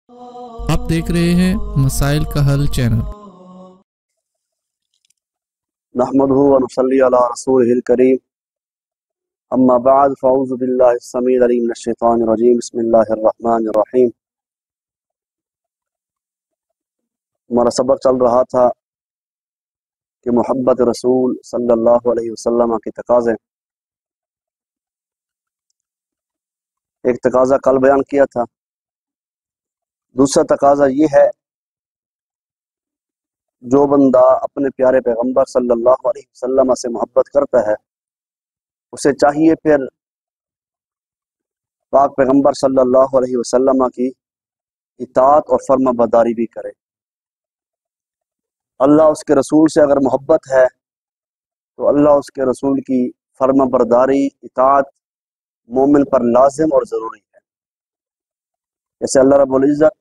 آپ دیکھ رہے ہیں مسائل کا حل چینل۔ نحمدہ ونصلی علی رسولہ الکریم، اما بعد فاعوذ باللہ السمیع العلیم من الشیطان الرجیم، بسم اللہ الرحمن الرحیم۔ ہمارا سبق چل رہا تھا کہ محبت رسول صلی اللہ علیہ وسلم کے تقاضے۔ ایک تقاضا کل بیان کیا تھا، دوسرا تقاضا یہ ہے جو بندہ اپنے پیارے پیغمبر صلی اللہ علیہ وسلم سے محبت کرتا ہے اسے چاہیے پھر پاک پیغمبر صلی اللہ علیہ وسلم کی اطاعت اور فرما برداری بھی کرے۔ اللہ اس کے رسول سے اگر محبت ہے تو اللہ اس کے رسول کی فرما برداری اطاعت مومن پر لازم اور ضروری ہے۔ جیسے اللہ رب العزت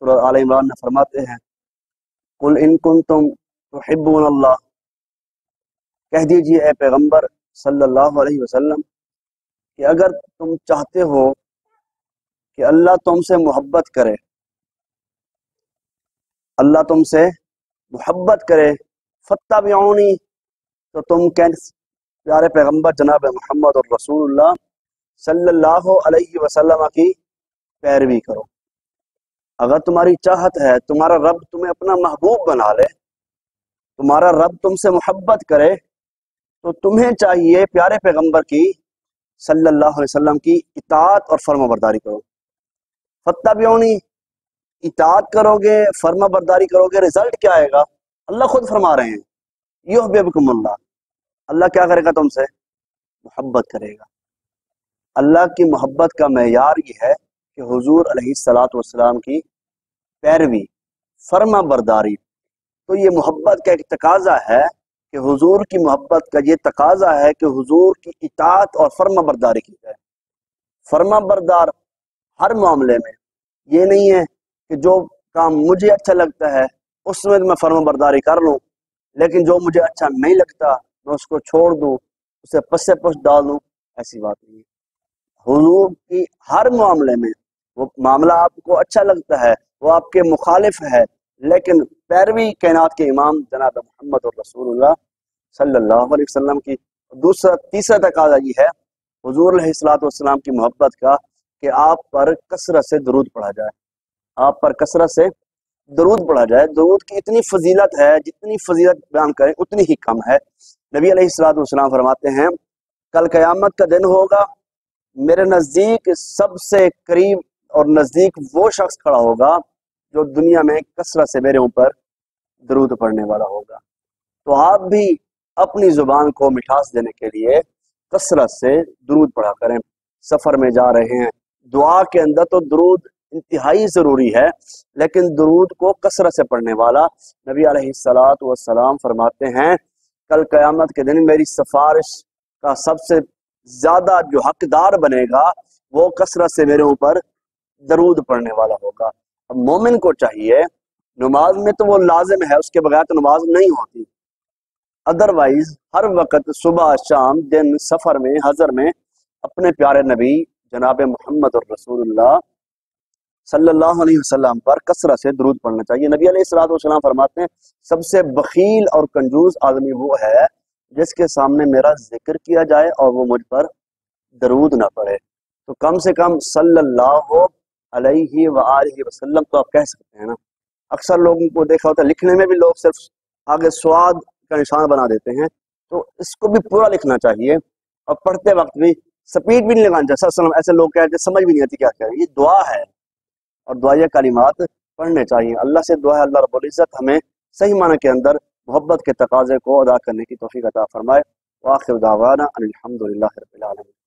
سورہ آل عمران میں فرماتے ہیں، قل ان کنتم تحبون اللہ، کہہ دیجئے اے پیغمبر صلی اللہ علیہ وسلم کہ اگر تم چاہتے ہو کہ اللہ تم سے محبت کرے، اللہ تم سے محبت کرے، فاتبعونی، تو تم پیارے پیغمبر جناب محمد اور رسول اللہ صلی اللہ علیہ وسلم کی پیروی کرو۔ اگر تمہاری چاہت ہے، تمہارا رب تمہیں اپنا محبوب بنا لے، تمہارا رب تم سے محبت کرے، تو تمہیں چاہیے پیارے پیغمبر کی صلی اللہ علیہ وسلم کی اطاعت اور فرما برداری کرو۔ فاتبعونی، اطاعت کرو گے، فرما برداری کرو گے، رزلٹ کیا آئے گا؟ اللہ خود فرما رہے ہیں، یحببکم اللہ، اللہ کیا کرے گا؟ تم سے محبت کرے گا۔ اللہ کی محبت کا معیار یہ ہے کہ حضور علیہ الصلاۃ والسلام کی پیروی، فرما برداری۔ تو یہ محبت کا ایک تقاضا ہے کہ حضور کی محبت کا یہ تقاضا ہے کہ حضور کی اطاعت اور فرما برداری کی جائے۔ فرما بردار ہر معاملے میں، یہ نہیں ہے کہ جو کام مجھے اچھا لگتا ہے اس میں میں فرما برداری کر لوں، لیکن جو مجھے اچھا نہیں لگتا میں اس کو چھوڑ دوں، اسے پس پش ڈال دوں، ایسی بات نہیں ہے۔ حضور کی ہر معاملے میں، وہ معاملہ آپ کو اچھا لگتا ہے، وہ آپ کے مخالف ہے، لیکن پیروی کائنات کے امام جناب محمد اور رسول اللہ صلی اللہ علیہ وسلم کی۔ تیسرا تقاضا یہ ہے حضور علیہ الصلوۃ والسلام کی محبت کا کہ آپ پر کثرت سے درود پڑھا جائے، آپ پر کثرت سے درود پڑھا جائے۔ درود کی اتنی فضیلت ہے، جتنی فضیلت بیان کریں اتنی ہی کم ہے۔ نبی علیہ الصلوۃ والسلام فرماتے ہیں، کل قیامت کا دن ہوگا، میرے نزدیک سب سے قریب اور نزدیک وہ شخص کھڑا ہوگا جو دنیا میں کثرت سے میرے اوپر درود پڑھنے والا ہوگا۔ تو آپ بھی اپنی زبان کو مٹھاس دینے کے لیے کثرت سے درود پڑھا کریں۔ سفر میں جا رہے ہیں، دعا کے اندر تو درود انتہائی ضروری ہے، لیکن درود کو کثرت سے پڑھنے والا نبی علیہ الصلوۃ والسلام فرماتے ہیں، کل قیامت کے دن میری سفارش کا سب سے زیادہ جو حقدار بنے گا وہ کثرت سے میرے اوپر درود پڑھنے والا ہوگا۔ اب مومن کو چاہیے، نماز میں تو وہ لازم ہے، اس کے بغیر تو نماز نہیں ہوتی، ادروائز ہر وقت صبح شام دن سفر میں حضر میں اپنے پیارے نبی جناب محمد الرسول اللہ صلی اللہ علیہ وسلم پر کثرت سے درود پڑھنا چاہیے۔ نبی علیہ الصلوۃ والسلام فرماتے ہیں، سب سے بخیل اور کنجوس آدمی وہ ہے جس کے سامنے میرا ذکر کیا جائے اور وہ مجھ پر درود نہ پڑھے۔ تو کم سے کم صلی اللہ علیہ وآلہ وسلم تو آپ کہہ سکتے ہیں نا۔ اکثر لوگوں کو دیکھا ہوتا ہے لکھنے میں بھی لوگ صرف آگے سواد کا نشان بنا دیتے ہیں، تو اس کو بھی پورا لکھنا چاہیے، اور پڑھتے وقت بھی سپیڈ بھی نہیں لگانا چاہیے۔ صلی اللہ علیہ وسلم ایسے لوگ کہتے ہیں سمجھ بھی نہیں آتی کیا کہہ رہے ہیں، یہ دعا ہے اور دعائیہ کلمات پڑھنے چاہیے۔ اللہ سے دعا ہے اللہ رب العزت ہمیں صحیح معنی کے اندر محبت کے تقاضے کو ادا کرنے کی توفیق عطا فرمائے۔ وآخر دعوانا ان الحمد للہ رب العالمین۔